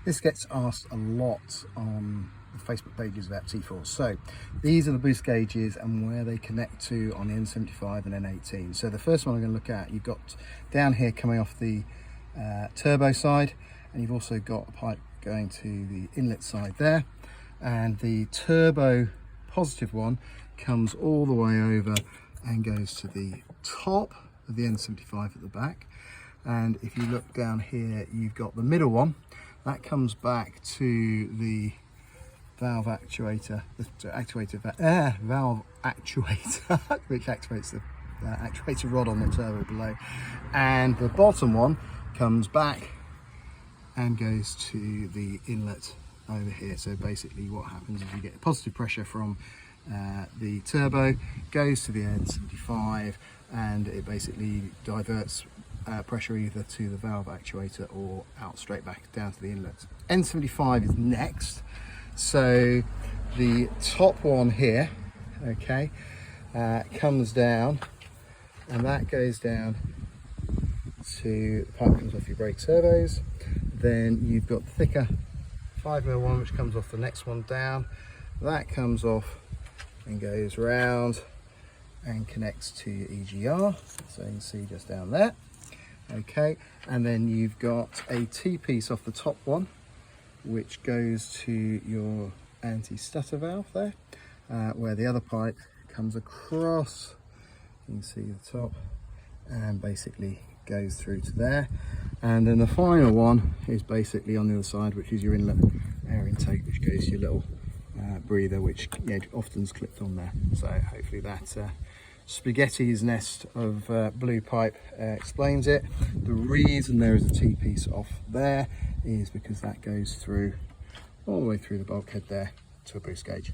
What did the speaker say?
This gets asked a lot on the Facebook pages about T4. So these are the boost gauges and where they connect to on the N75 and N18. So the first one I'm going to look at, you've got down here coming off the turbo side, and you've also got a pipe going to the inlet side there, and the turbo positive one comes all the way over and goes to the top of the N75 at the back. And if you look down here, you've got the middle one that comes back to the valve actuator, valve actuator, which activates the actuator rod on the turbo below, and the bottom one comes back and goes to the inlet over here. So basically what happens is you get positive pressure from the turbo, goes to the N75, and it basically diverts pressure either to the valve actuator or out straight back down to the inlet. N75 is next. So the top one here, okay, comes down, and that goes down to the pipe comes off your brake servos. Then you've got the thicker 5mm one which comes off the next one down. That comes off and goes round and connects to your EGR, so you can see just down there. Okay, and then you've got a T-piece off the top one which goes to your anti-stutter valve there, where the other pipe comes across, you can see the top, and basically goes through to there. And then the final one is basically on the other side, which is your inlet air intake, which goes to your little breather, which often is clipped on there. So hopefully that spaghetti's nest of blue pipe explains it. The reason there is a T-piece off there is because that goes through all the way through the bulkhead there to a boost gauge.